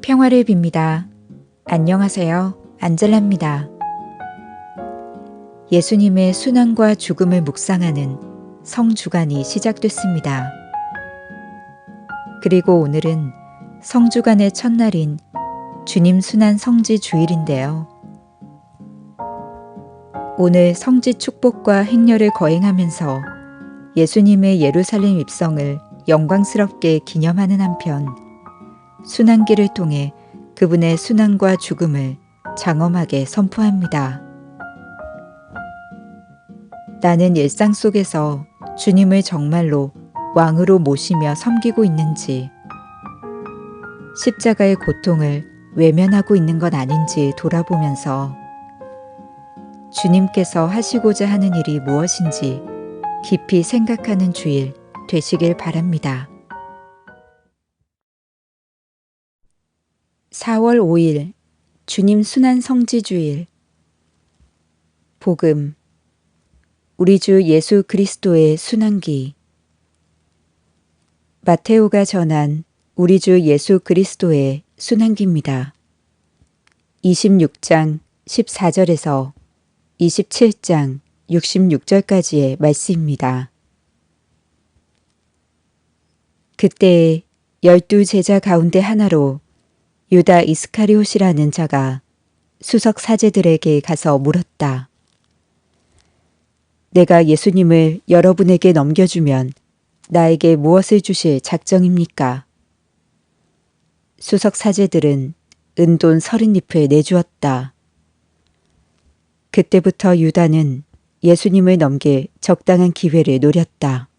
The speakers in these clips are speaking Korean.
평화를 빕니다. 안녕하세요. 안젤라입니다. 예수님의 순환과 죽음을 묵상하는 성주간이 시작됐습니다. 그리고 오늘은 성주간의 첫날인 주님 순환 성지 주일인데요. 오늘 성지 축복과 행렬을 거행하면서 예수님의 예루살렘 입성을 영광스럽게 기념하는 한편 순환기를 통해 그분의 순환과 죽음을 장엄하게 선포합니다. 나는 일상 속에서 주님을 정말로 왕으로 모시며 섬기고 있는지, 십자가의 고통을 외면하고 있는 것 아닌지 돌아보면서 주님께서 하시고자 하는 일이 무엇인지 깊이 생각하는 주일 되시길 바랍니다. 4월 5일 주님 순환 성지주일. 복음. 우리 주 예수 그리스도의 순환기. 마테오가 전한 우리 주 예수 그리스도의 순환기입니다. 26장 14절에서 27장 66절까지의 말씀입니다. 그때에 12 제자 가운데 하나로 유다 이스카리옷이라는 자가 수석 사제들에게 가서 물었다. 내가 예수님을 여러분에게 넘겨주면 나에게 무엇을 주실 작정입니까? 수석 사제들은 은돈 30립을 내주었다. 그때부터 유다는 예수님을 넘길 적당한 기회를 노렸다.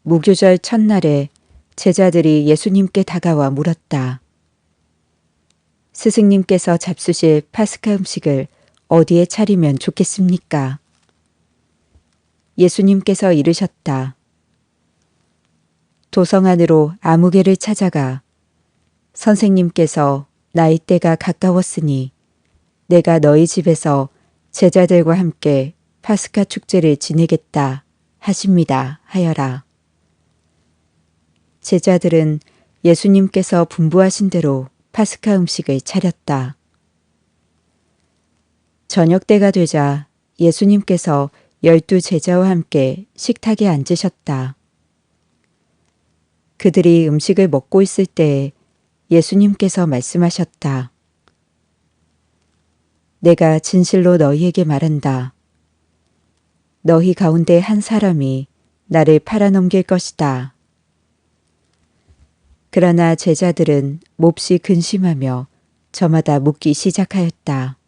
무교절 첫날에 제자들이 예수님께 다가와 물었다. 스승님께서 잡수실 파스카 음식을 어디에 차리면 좋겠습니까? 예수님께서 이르셨다. 도성 안으로 아무개를 찾아가 선생님께서 나의 때가 가까웠으니 내가 너희 집에서 제자들과 함께 파스카 축제를 지내겠다 하십니다 하여라. 제자들은 예수님께서 분부하신 대로 파스카 음식을 차렸다. 저녁 때가 되자 예수님께서 12 제자와 함께 식탁에 앉으셨다. 그들이 음식을 먹고 있을 때에 예수님께서 말씀하셨다. 내가 진실로 너희에게 말한다. 너희 가운데 한 사람이 나를 팔아넘길 것이다. 그러나 제자들은 몹시 근심하며 저마다 묻기 시작하였다.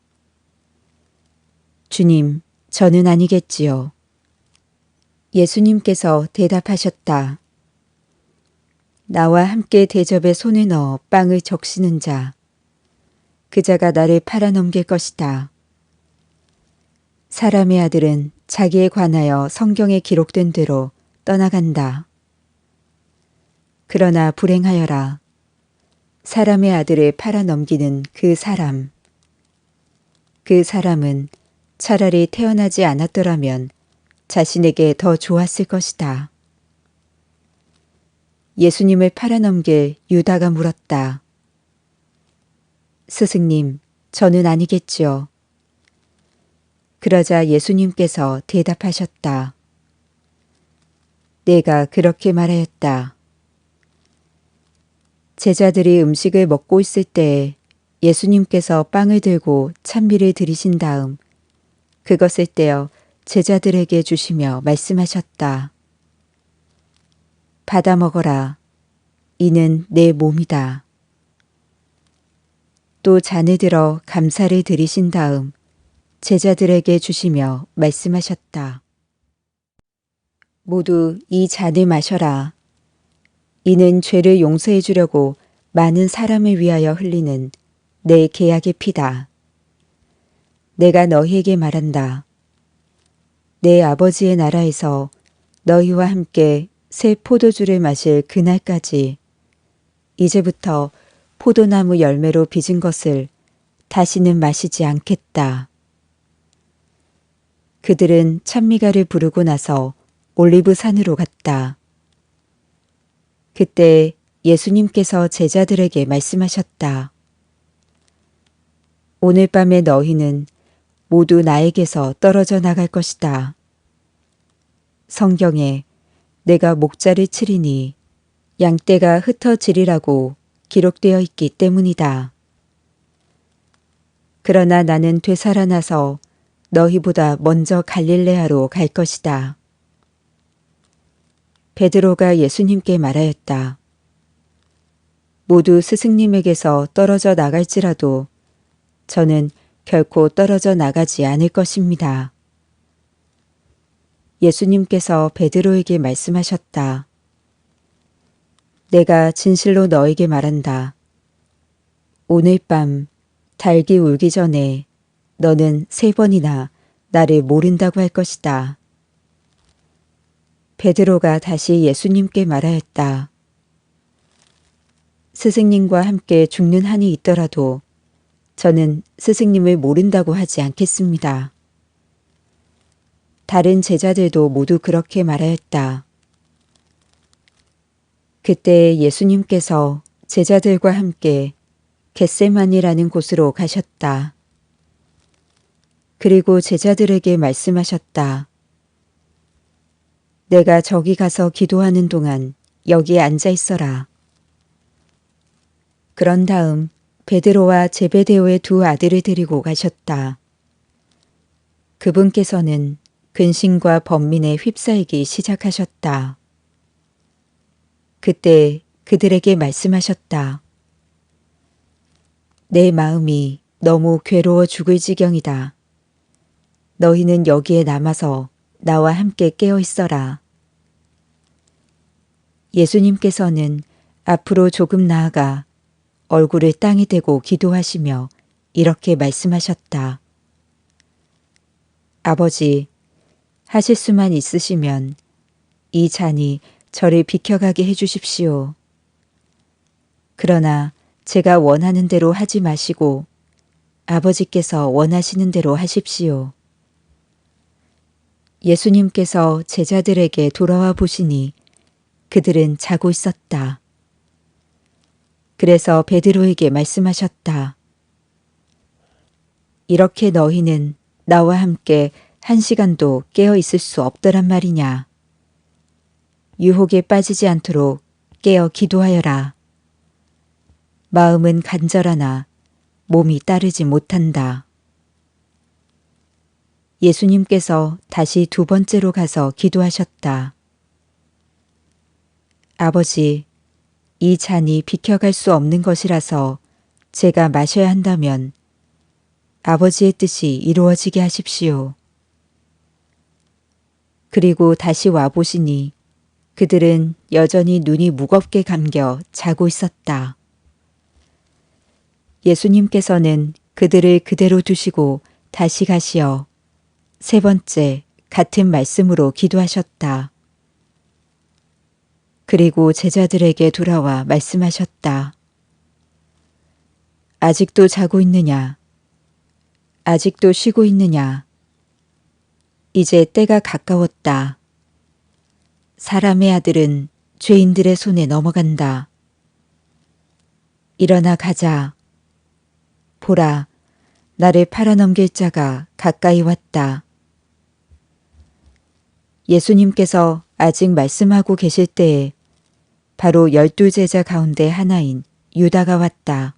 주님, 저는 아니겠지요. 예수님께서 대답하셨다. 나와 함께 대접에 손을 넣어 빵을 적시는 자, 그 자가 나를 팔아넘길 것이다. 사람의 아들은 자기에 관하여 성경에 기록된 대로 떠나간다. 그러나 불행하여라. 사람의 아들을 팔아넘기는 그 사람. 그 사람은 차라리 태어나지 않았더라면 자신에게 더 좋았을 것이다. 예수님을 팔아넘길 유다가 물었다. 스승님, 저는 아니겠지요. 그러자 예수님께서 대답하셨다. 내가 그렇게 말하였다. 제자들이 음식을 먹고 있을 때 예수님께서 빵을 들고 찬미를 드리신 다음 그것을 떼어 제자들에게 주시며 말씀하셨다. 받아 먹어라. 이는 내 몸이다. 또 잔을 들어 감사를 드리신 다음 제자들에게 주시며 말씀하셨다. 모두 이 잔을 마셔라. 이는 죄를 용서해 주려고 많은 사람을 위하여 흘리는 내 계약의 피다. 내가 너희에게 말한다. 내 아버지의 나라에서 너희와 함께 새 포도주를 마실 그날까지 이제부터 포도나무 열매로 빚은 것을 다시는 마시지 않겠다. 그들은 찬미가를 부르고 나서 올리브 산으로 갔다. 그때 예수님께서 제자들에게 말씀하셨다. 오늘 밤에 너희는 모두 나에게서 떨어져 나갈 것이다. 성경에 내가 목자를 치리니 양떼가 흩어지리라고 기록되어 있기 때문이다. 그러나 나는 되살아나서 너희보다 먼저 갈릴레아로 갈 것이다. 베드로가 예수님께 말하였다. 모두 스승님에게서 떨어져 나갈지라도 저는 결코 떨어져 나가지 않을 것입니다. 예수님께서 베드로에게 말씀하셨다. 내가 진실로 너에게 말한다. 오늘 밤 닭이 울기 전에 너는 3번이나 나를 모른다고 할 것이다. 베드로가 다시 예수님께 말하였다. 스승님과 함께 죽는 한이 있더라도 저는 스승님을 모른다고 하지 않겠습니다. 다른 제자들도 모두 그렇게 말하였다. 그때 예수님께서 제자들과 함께 겟세마니라는 곳으로 가셨다. 그리고 제자들에게 말씀하셨다. 내가 저기 가서 기도하는 동안 여기에 앉아 있어라. 그런 다음 베드로와 제베데오의 2 아들을 데리고 가셨다. 그분께서는 근심과 번민에 휩싸이기 시작하셨다. 그때 그들에게 말씀하셨다. 내 마음이 너무 괴로워 죽을 지경이다. 너희는 여기에 남아서 나와 함께 깨어 있어라. 예수님께서는 앞으로 조금 나아가 얼굴을 땅에 대고 기도하시며 이렇게 말씀하셨다. 아버지, 하실 수만 있으시면 이 잔이 저를 비켜가게 해주십시오. 그러나 제가 원하는 대로 하지 마시고 아버지께서 원하시는 대로 하십시오. 예수님께서 제자들에게 돌아와 보시니 그들은 자고 있었다. 그래서 베드로에게 말씀하셨다. 이렇게 너희는 나와 함께 1시간도 깨어 있을 수 없더란 말이냐. 유혹에 빠지지 않도록 깨어 기도하여라. 마음은 간절하나 몸이 따르지 못한다. 예수님께서 다시 2번째로 가서 기도하셨다. 아버지, 이 잔이 비켜갈 수 없는 것이라서 제가 마셔야 한다면 아버지의 뜻이 이루어지게 하십시오. 그리고 다시 와보시니 그들은 여전히 눈이 무겁게 감겨 자고 있었다. 예수님께서는 그들을 그대로 두시고 다시 가시어 3번째 같은 말씀으로 기도하셨다. 그리고 제자들에게 돌아와 말씀하셨다. 아직도 자고 있느냐? 아직도 쉬고 있느냐? 이제 때가 가까웠다. 사람의 아들은 죄인들의 손에 넘어간다. 일어나 가자. 보라, 나를 팔아넘길 자가 가까이 왔다. 예수님께서 아직 말씀하고 계실 때에 바로 12제자 가운데 하나인 유다가 왔다.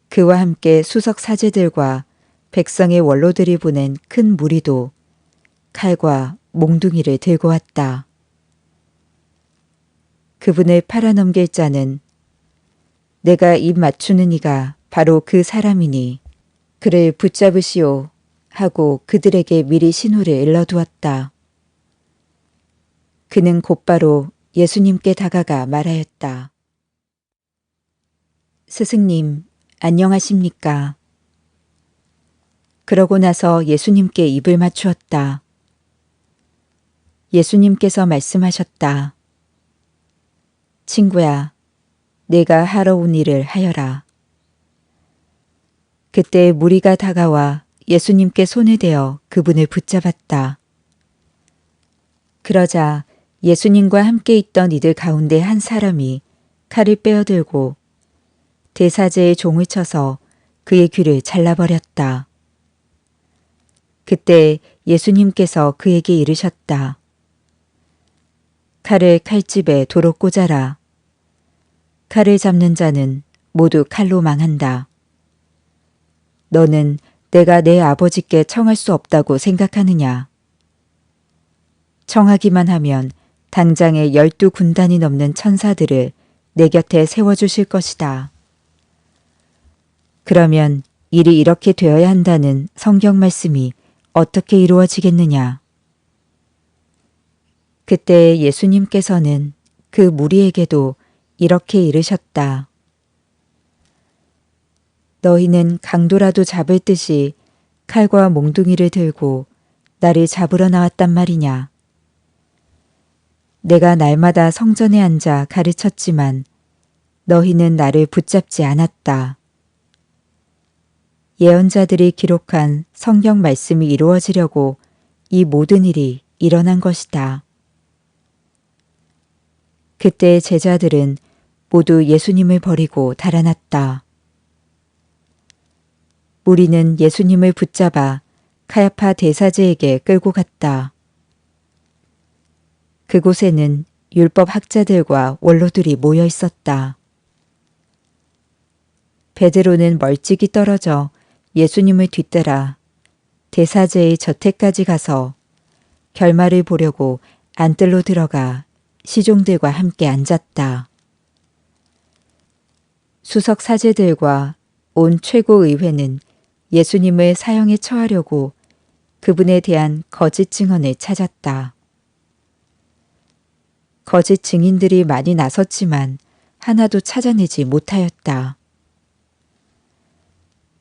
그와 함께 수석 사제들과 백성의 원로들이 보낸 큰 무리도 칼과 몽둥이를 들고 왔다. 그분을 팔아넘길 자는 내가 입 맞추는 이가 바로 그 사람이니 그를 붙잡으시오 하고 그들에게 미리 신호를 일러두었다. 그는 곧바로 예수님께 다가가 말하였다. 스승님, 안녕하십니까? 그러고 나서 예수님께 입을 맞추었다. 예수님께서 말씀하셨다. 친구야, 내가 하러 온 일을 하여라. 그때 무리가 다가와 예수님께 손을 대어 그분을 붙잡았다. 그러자 예수님과 함께 있던 이들 가운데 한 사람이 칼을 빼어들고 대사제의 종을 쳐서 그의 귀를 잘라버렸다. 그때 예수님께서 그에게 이르셨다. 칼을 칼집에 도로 꽂아라. 칼을 잡는 자는 모두 칼로 망한다. 너는 내가 내 아버지께 청할 수 없다고 생각하느냐? 청하기만 하면 당장에 12군단이 넘는 천사들을 내 곁에 세워주실 것이다. 그러면 일이 이렇게 되어야 한다는 성경 말씀이 어떻게 이루어지겠느냐? 그때 예수님께서는 그 무리에게도 이렇게 이르셨다. 너희는 강도라도 잡을 듯이 칼과 몽둥이를 들고 나를 잡으러 나왔단 말이냐. 내가 날마다 성전에 앉아 가르쳤지만 너희는 나를 붙잡지 않았다. 예언자들이 기록한 성경 말씀이 이루어지려고 이 모든 일이 일어난 것이다. 그때 제자들은 모두 예수님을 버리고 달아났다. 무리는 예수님을 붙잡아 카야파 대사제에게 끌고 갔다. 그곳에는 율법 학자들과 원로들이 모여 있었다. 베드로는 멀찍이 떨어져 예수님을 뒤따라 대사제의 저택까지 가서 결말을 보려고 안뜰로 들어가 시종들과 함께 앉았다. 수석 사제들과 온 최고의회는 예수님을 사형에 처하려고 그분에 대한 거짓 증언을 찾았다. 거짓 증인들이 많이 나섰지만 하나도 찾아내지 못하였다.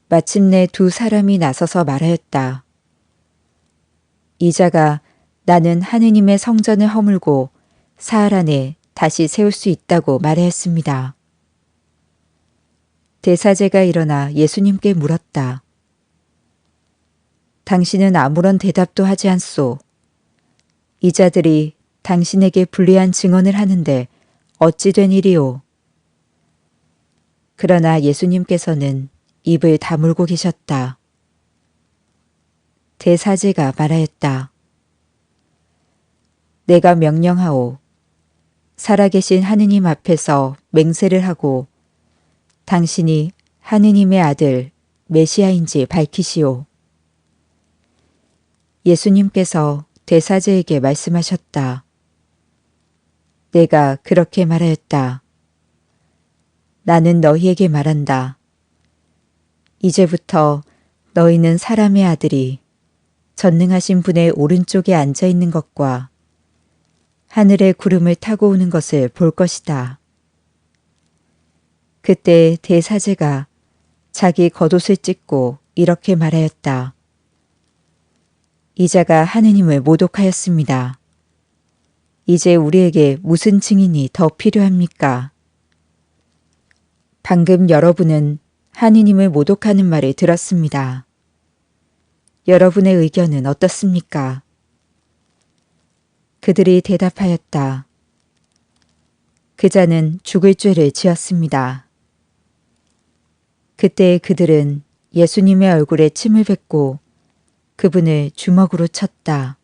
마침내 두 사람이 나서서 말하였다. 이자가 나는 하느님의 성전을 허물고 사흘 안에 다시 세울 수 있다고 말하였습니다. 대사제가 일어나 예수님께 물었다. 당신은 아무런 대답도 하지 않소. 이자들이 당신에게 불리한 증언을 하는데 어찌 된 일이오? 그러나 예수님께서는 입을 다물고 계셨다. 대사제가 말하였다. 내가 명령하오. 살아계신 하느님 앞에서 맹세를 하고 당신이 하느님의 아들 메시아인지 밝히시오. 예수님께서 대사제에게 말씀하셨다. 내가 그렇게 말하였다. 나는 너희에게 말한다. 이제부터 너희는 사람의 아들이 전능하신 분의 오른쪽에 앉아 있는 것과 하늘의 구름을 타고 오는 것을 볼 것이다. 그때 대사제가 자기 겉옷을 찢고 이렇게 말하였다. 이자가 하느님을 모독하였습니다. 이제 우리에게 무슨 증인이 더 필요합니까? 방금 여러분은 하느님을 모독하는 말을 들었습니다. 여러분의 의견은 어떻습니까? 그들이 대답하였다. 그자는 죽을 죄를 지었습니다. 그때 그들은 예수님의 얼굴에 침을 뱉고 그분을 주먹으로 쳤다.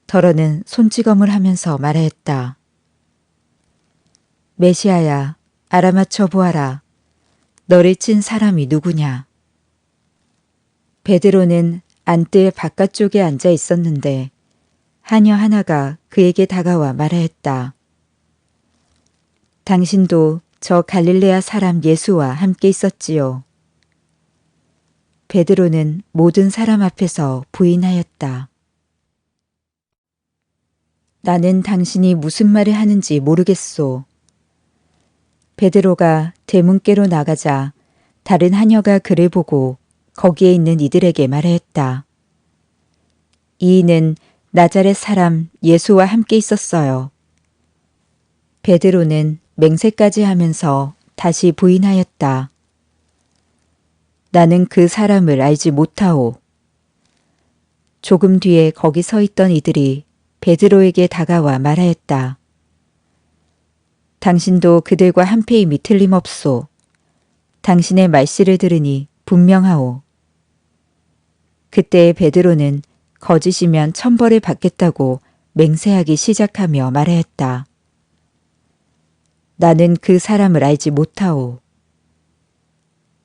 더러는 손찌검을 하면서 말하였다. 메시아야, 알아맞혀 보아라. 너를 친 사람이 누구냐? 베드로는 안뜰 바깥쪽에 앉아 있었는데 하녀 하나가 그에게 다가와 말하였다. 당신도 저 갈릴레아 사람 예수와 함께 있었지요. 베드로는 모든 사람 앞에서 부인하였다. 나는 당신이 무슨 말을 하는지 모르겠소. 베드로가 대문께로 나가자 다른 하녀가 그를 보고 거기에 있는 이들에게 말하였다. 이인은 나자렛 사람 예수와 함께 있었어요. 베드로는 맹세까지 하면서 다시 부인하였다. 나는 그 사람을 알지 못하오. 조금 뒤에 거기 서 있던 이들이 베드로에게 다가와 말하였다. 당신도 그들과 한패임이 틀림없소. 당신의 말씨를 들으니 분명하오. 그때 베드로는 거짓이면 천벌을 받겠다고 맹세하기 시작하며 말하였다. 나는 그 사람을 알지 못하오.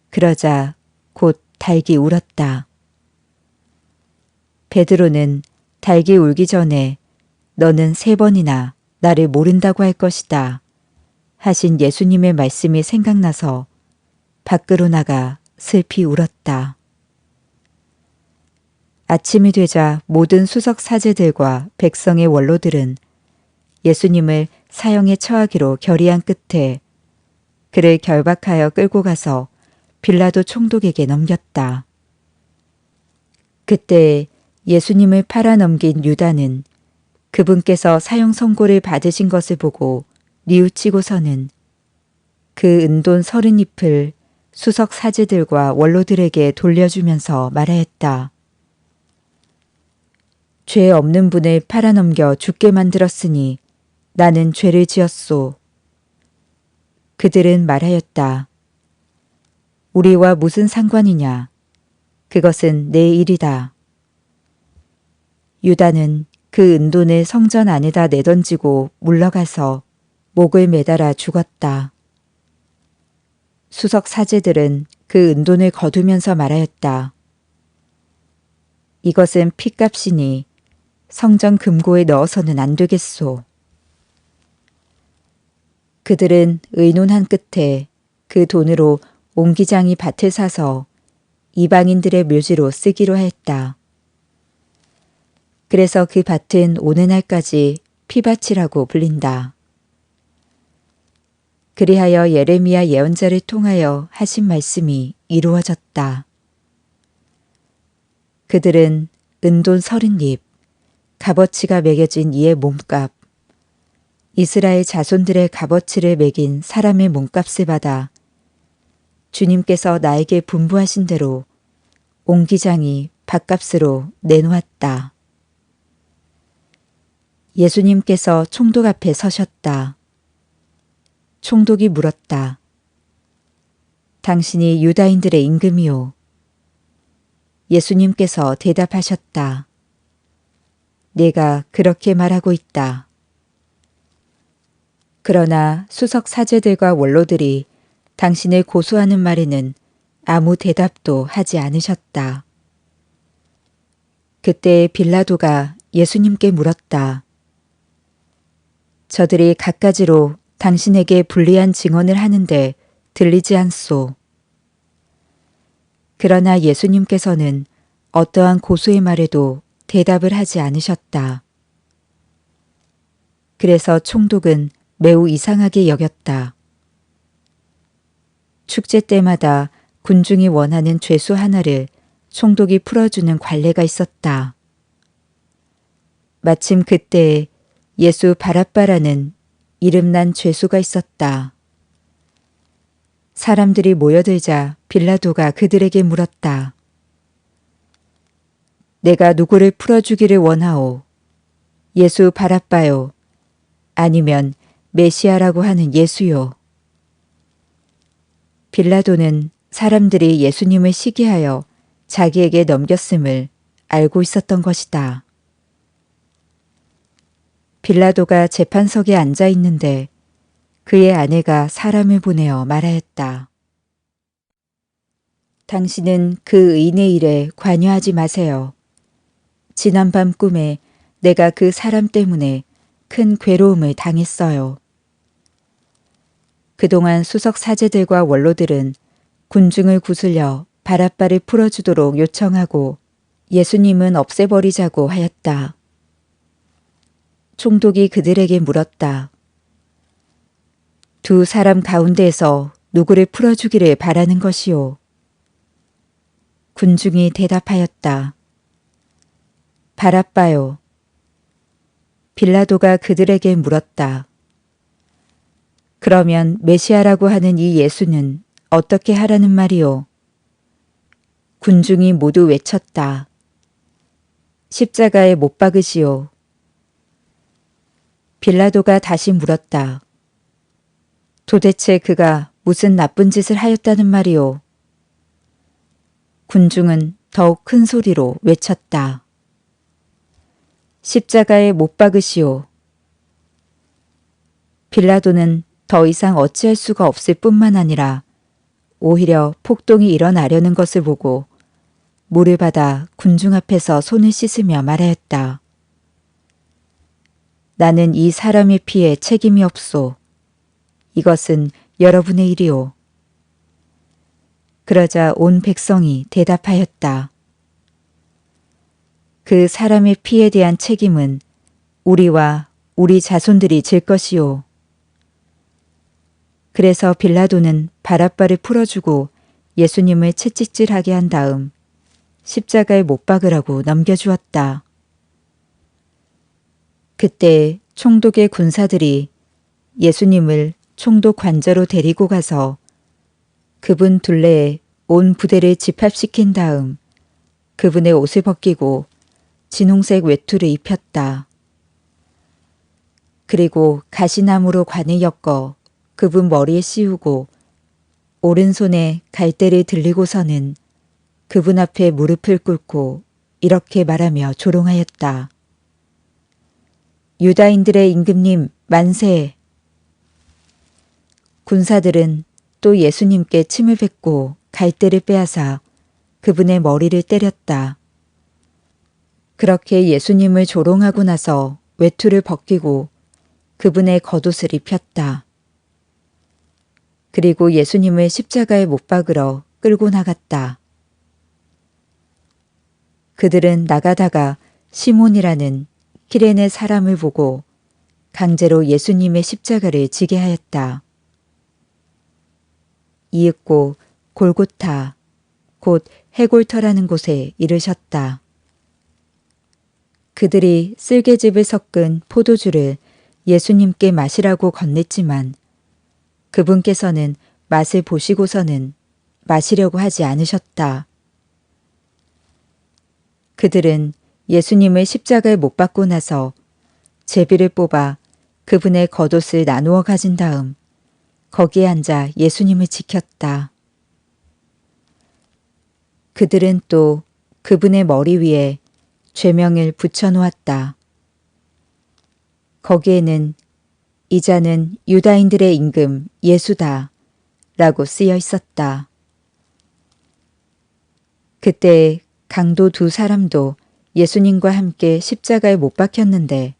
그러자 곧 닭이 울었다. 베드로는 닭이 울기 전에 너는 3번이나 나를 모른다고 할 것이다 하신 예수님의 말씀이 생각나서 밖으로 나가 슬피 울었다. 아침이 되자 모든 수석 사제들과 백성의 원로들은 예수님을 사형에 처하기로 결의한 끝에 그를 결박하여 끌고 가서 빌라도 총독에게 넘겼다. 그때 예수님을 팔아넘긴 유다는 그분께서 사형 선고를 받으신 것을 보고 뉘우치고서는 그 은돈 30잎을 수석 사제들과 원로들에게 돌려주면서 말하였다. 죄 없는 분을 팔아넘겨 죽게 만들었으니 나는 죄를 지었소. 그들은 말하였다. 우리와 무슨 상관이냐? 그것은 내 일이다. 유다는 그 은돈을 성전 안에다 내던지고 물러가서 목을 매달아 죽었다. 수석 사제들은 그 은돈을 거두면서 말하였다. 이것은 핏값이니 성전 금고에 넣어서는 안 되겠소. 그들은 의논한 끝에 그 돈으로 옹기장이 밭을 사서 이방인들의 묘지로 쓰기로 했다. 그래서 그 밭은 오늘날까지 피밭이라고 불린다. 그리하여 예레미야 예언자를 통하여 하신 말씀이 이루어졌다. 그들은 은돈 30잎, 값어치가 매겨진 이의 몸값, 이스라엘 자손들의 값어치를 매긴 사람의 몸값을 받아 주님께서 나에게 분부하신 대로 옹기장이 밭값으로 내놓았다. 예수님께서 총독 앞에 서셨다. 총독이 물었다. 당신이 유다인들의 임금이요. 예수님께서 대답하셨다. 내가 그렇게 말하고 있다. 그러나 수석 사제들과 원로들이 당신을 고소하는 말에는 아무 대답도 하지 않으셨다. 그때 빌라도가 예수님께 물었다. 저들이 갖가지로 당신에게 불리한 증언을 하는데 들리지 않소. 그러나 예수님께서는 어떠한 고소의 말에도 대답을 하지 않으셨다. 그래서 총독은 매우 이상하게 여겼다. 축제 때마다 군중이 원하는 죄수 하나를 총독이 풀어주는 관례가 있었다. 마침 그때에 예수 바랍바라는 이름난 죄수가 있었다. 사람들이 모여들자 빌라도가 그들에게 물었다. 내가 누구를 풀어주기를 원하오? 예수 바랍바요? 아니면 메시아라고 하는 예수요? 빌라도는 사람들이 예수님을 시기하여 자기에게 넘겼음을 알고 있었던 것이다. 빌라도가 재판석에 앉아 있는데 그의 아내가 사람을 보내어 말하였다. 당신은 그 의인의 일에 관여하지 마세요. 지난밤 꿈에 내가 그 사람 때문에 큰 괴로움을 당했어요. 그동안 수석 사제들과 원로들은 군중을 구슬려 바랍바를 풀어주도록 요청하고 예수님은 없애버리자고 하였다. 총독이 그들에게 물었다. 두 사람 가운데에서 누구를 풀어주기를 바라는 것이오? 군중이 대답하였다. 바랍바요. 빌라도가 그들에게 물었다. 그러면 메시아라고 하는 이 예수는 어떻게 하라는 말이오? 군중이 모두 외쳤다. 십자가에 못 박으시오. 빌라도가 다시 물었다. 도대체 그가 무슨 나쁜 짓을 하였다는 말이오? 군중은 더욱 큰 소리로 외쳤다. 십자가에 못 박으시오. 빌라도는 더 이상 어찌할 수가 없을 뿐만 아니라 오히려 폭동이 일어나려는 것을 보고 물을 받아 군중 앞에서 손을 씻으며 말하였다. 나는 이 사람의 피에 책임이 없소. 이것은 여러분의 일이오. 그러자 온 백성이 대답하였다. 그 사람의 피에 대한 책임은 우리와 우리 자손들이 질 것이오. 그래서 빌라도는 바라바를 풀어주고 예수님을 채찍질하게 한 다음 십자가에 못 박으라고 넘겨주었다. 그때 총독의 군사들이 예수님을 총독 관저로 데리고 가서 그분 둘레에 온 부대를 집합시킨 다음 그분의 옷을 벗기고 진홍색 외투를 입혔다. 그리고 가시나무로 관을 엮어 그분 머리에 씌우고 오른손에 갈대를 들리고서는 그분 앞에 무릎을 꿇고 이렇게 말하며 조롱하였다. 유다인들의 임금님 만세! 군사들은 또 예수님께 침을 뱉고 갈대를 빼앗아 그분의 머리를 때렸다. 그렇게 예수님을 조롱하고 나서 외투를 벗기고 그분의 겉옷을 입혔다. 그리고 예수님을 십자가에 못 박으러 끌고 나갔다. 그들은 나가다가 시몬이라는 키레네 사람을 보고 강제로 예수님의 십자가를 지게 하였다. 이윽고 골고타, 곧 해골터라는 곳에 이르셨다. 그들이 쓸개즙을 섞은 포도주를 예수님께 마시라고 건넸지만 그분께서는 맛을 보시고서는 마시려고 하지 않으셨다. 그들은 예수님을 십자가에 못 박고 나서 제비를 뽑아 그분의 겉옷을 나누어 가진 다음 거기에 앉아 예수님을 지켰다. 그들은 또 그분의 머리 위에 죄명을 붙여놓았다. 거기에는 이자는 유다인들의 임금 예수다 라고 쓰여 있었다. 그때 강도 두 사람도 예수님과 함께 십자가에 못 박혔는데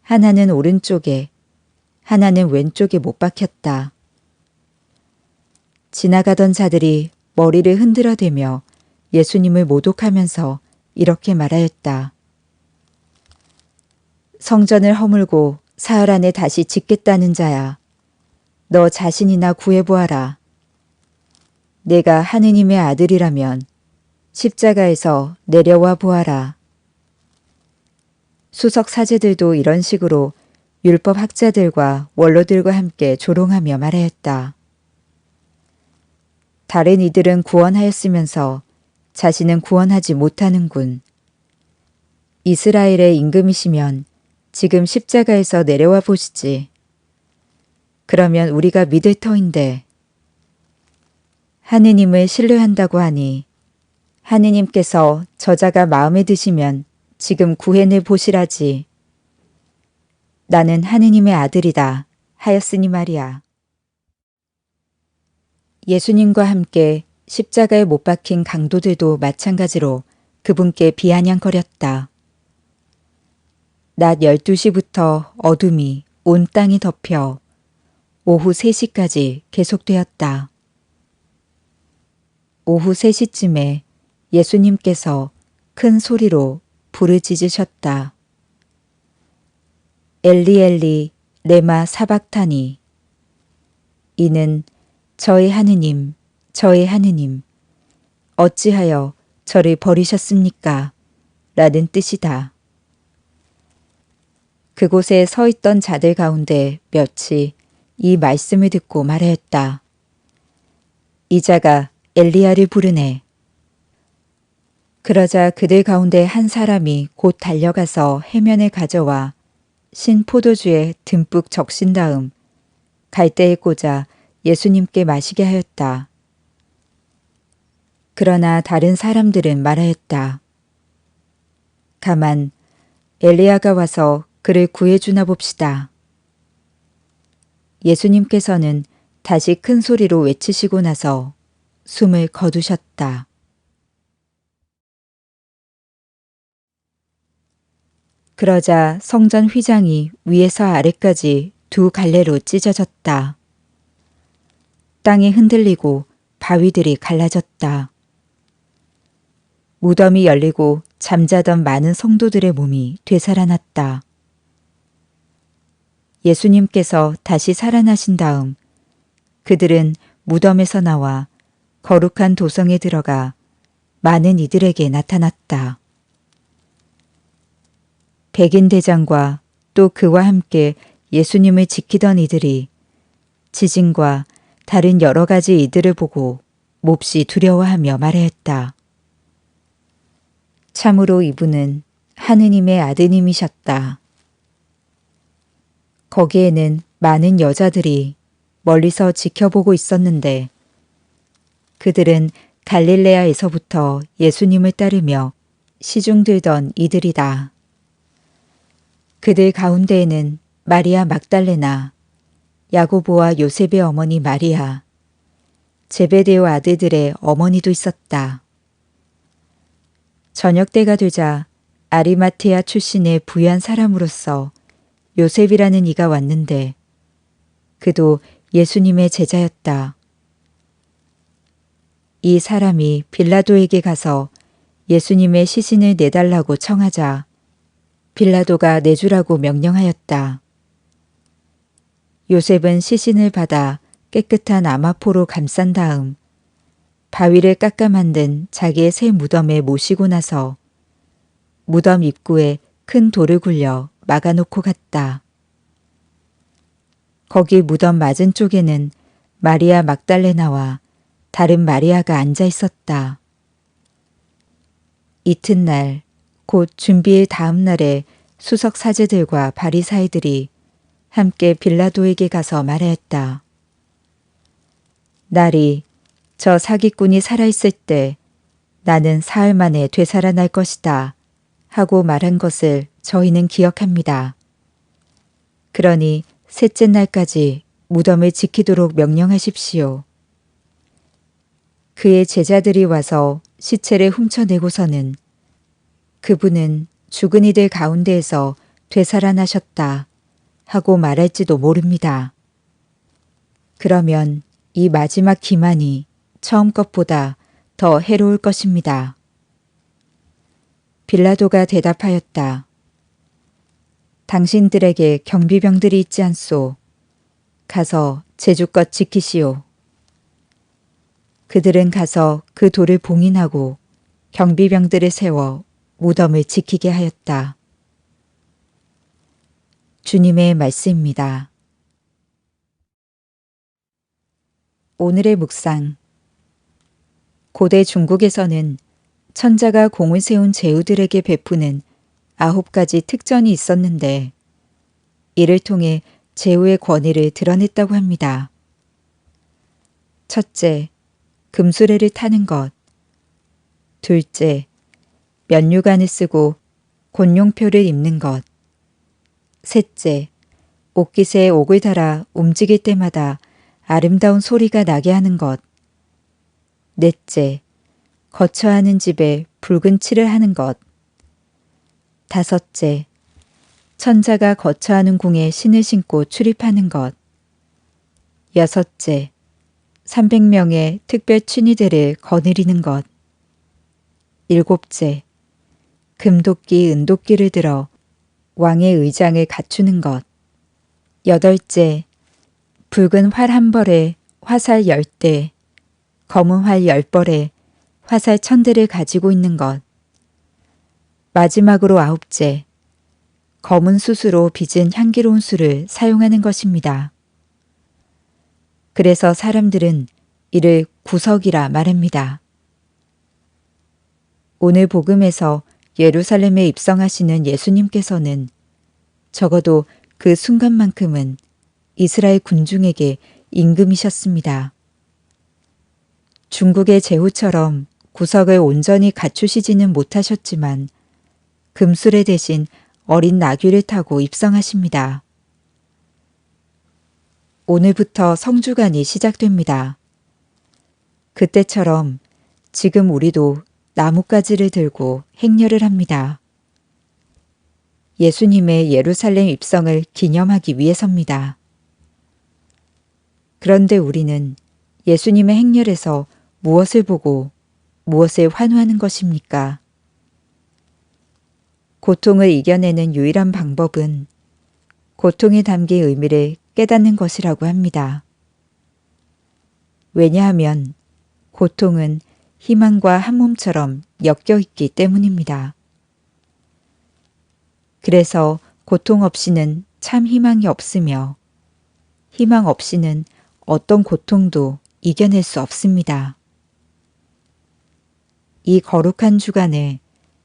하나는 오른쪽에 하나는 왼쪽에 못 박혔다. 지나가던 자들이 머리를 흔들어대며 예수님을 모독하면서 이렇게 말하였다. 성전을 허물고 사흘 안에 다시 짓겠다는 자야. 너 자신이나 구해보아라. 내가 하느님의 아들이라면 십자가에서 내려와 보아라. 수석 사제들도 이런 식으로 율법 학자들과 원로들과 함께 조롱하며 말하였다. 다른 이들은 구원하였으면서 자신은 구원하지 못하는군. 이스라엘의 임금이시면 지금 십자가에서 내려와 보시지. 그러면 우리가 믿을 터인데. 하느님을 신뢰한다고 하니 하느님께서 저자가 마음에 드시면 지금 구해내 보시라지. 나는 하느님의 아들이다 하였으니 말이야. 예수님과 함께 십자가에 못 박힌 강도들도 마찬가지로 그분께 비아냥거렸다. 낮 12시부터 어둠이 온 땅이 덮여 오후 3시까지 계속되었다. 오후 3시쯤에 예수님께서 큰 소리로 부르짖으셨다. 엘리 엘리 레마 사박타니. 이는 저의 하느님, 저의 하느님, 어찌하여 저를 버리셨습니까? 라는 뜻이다. 그곳에 서 있던 자들 가운데 몇이 이 말씀을 듣고 말하였다. 이 자가 엘리야를 부르네. 그러자 그들 가운데 한 사람이 곧 달려가서 해면을 가져와 신 포도주에 듬뿍 적신 다음 갈대에 꽂아 예수님께 마시게 하였다. 그러나 다른 사람들은 말하였다. 가만 엘리야가 와서 그를 구해주나 봅시다. 예수님께서는 다시 큰 소리로 외치시고 나서 숨을 거두셨다. 그러자 성전 휘장이 위에서 아래까지 두 갈래로 찢어졌다. 땅이 흔들리고 바위들이 갈라졌다. 무덤이 열리고 잠자던 많은 성도들의 몸이 되살아났다. 예수님께서 다시 살아나신 다음 그들은 무덤에서 나와 거룩한 도성에 들어가 많은 이들에게 나타났다. 백인 대장과 또 그와 함께 예수님을 지키던 이들이 지진과 다른 여러 가지 이들을 보고 몹시 두려워하며 말하였다. 참으로 이분은 하느님의 아드님이셨다. 거기에는 많은 여자들이 멀리서 지켜보고 있었는데 그들은 갈릴레아에서부터 예수님을 따르며 시중 들던 이들이다. 그들 가운데에는 마리아 막달레나, 야고보와 요셉의 어머니 마리아, 제베데오 아들들의 어머니도 있었다. 저녁 때가 되자 아리마테아 출신의 부유한 사람으로서 요셉이라는 이가 왔는데 그도 예수님의 제자였다. 이 사람이 빌라도에게 가서 예수님의 시신을 내달라고 청하자 빌라도가 내주라고 명령하였다. 요셉은 시신을 받아 깨끗한 아마포로 감싼 다음 바위를 깎아 만든 자기의 새 무덤에 모시고 나서 무덤 입구에 큰 돌을 굴려 막아놓고 갔다. 거기 무덤 맞은 쪽에는 마리아 막달레나와 다른 마리아가 앉아 있었다. 이튿날 곧 준비일 다음 날에 수석 사제들과 바리사이들이 함께 빌라도에게 가서 말하였다. 날이 저 사기꾼이 살아있을 때 나는 사흘 만에 되살아날 것이다 하고 말한 것을 저희는 기억합니다. 그러니 셋째 날까지 무덤을 지키도록 명령하십시오. 그의 제자들이 와서 시체를 훔쳐내고서는 그분은 죽은 이들 가운데에서 되살아나셨다 하고 말할지도 모릅니다. 그러면 이 마지막 기만이 처음 것보다 더 해로울 것입니다. 빌라도가 대답하였다. 당신들에게 경비병들이 있지 않소. 가서 제주껏 지키시오. 그들은 가서 그 돌을 봉인하고 경비병들을 세워 무덤을 지키게 하였다. 주님의 말씀입니다. 오늘의 묵상. 고대 중국에서는 천자가 공을 세운 제후들에게 베푸는 9가지 특전이 있었는데 이를 통해 제후의 권위를 드러냈다고 합니다. 첫째, 금수레를 타는 것. 둘째, 면류관을 쓰고 곤룡표를 입는 것. 셋째, 옥깃에 옥을 달아 움직일 때마다 아름다운 소리가 나게 하는 것. 넷째, 거처하는 집에 붉은 칠을 하는 것. 다섯째, 천자가 거처하는 궁에 신을 신고 출입하는 것. 여섯째, 300명의 특별 취니들을 거느리는 것. 일곱째, 금도끼, 은도끼를 들어 왕의 의장을 갖추는 것. 여덟째, 붉은 활 한 벌에 화살 10대, 검은 활 10벌에 화살 1000대를 가지고 있는 것. 마지막으로 9째, 검은 숯으로 빚은 향기로운 술을 사용하는 것입니다. 그래서 사람들은 이를 구석이라 말합니다. 오늘 복음에서 예루살렘에 입성하시는 예수님께서는 적어도 그 순간만큼은 이스라엘 군중에게 임금이셨습니다. 중국의 제후처럼 구석을 온전히 갖추시지는 못하셨지만 금수레 대신 어린 나귀를 타고 입성하십니다. 오늘부터 성주간이 시작됩니다. 그때처럼 지금 우리도 나뭇가지를 들고 행렬을 합니다. 예수님의 예루살렘 입성을 기념하기 위해서입니다. 그런데 우리는 예수님의 행렬에서 무엇을 보고 무엇을 환호하는 것입니까? 고통을 이겨내는 유일한 방법은 고통에 담긴 의미를 깨닫는 것이라고 합니다. 왜냐하면 고통은 희망과 한 몸처럼 엮여 있기 때문입니다. 그래서 고통 없이는 참 희망이 없으며 희망 없이는 어떤 고통도 이겨낼 수 없습니다. 이 거룩한 주간에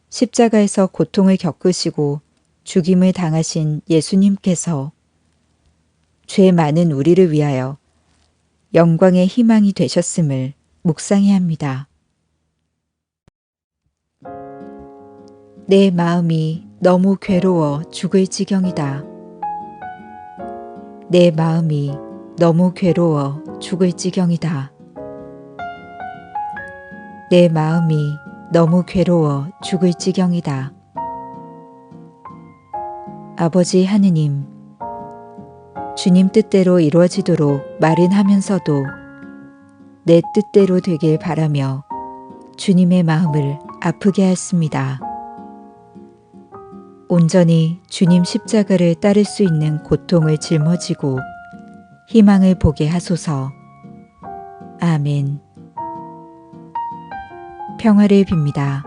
십자가에서 고통을 겪으시고 죽임을 당하신 예수님께서 죄 많은 우리를 위하여 영광의 희망이 되셨음을 묵상해야 합니다. 내 마음이 너무 괴로워 죽을 지경이다. 내 마음이 너무 괴로워 죽을 지경이다. 내 마음이 너무 괴로워 죽을 지경이다. 아버지 하느님, 주님 뜻대로 이루어지도록 말은 하면서도 내 뜻대로 되길 바라며 주님의 마음을 아프게 하였습니다. 온전히 주님 십자가를 따를 수 있는 고통을 짊어지고 희망을 보게 하소서. 아멘. 평화를 빕니다.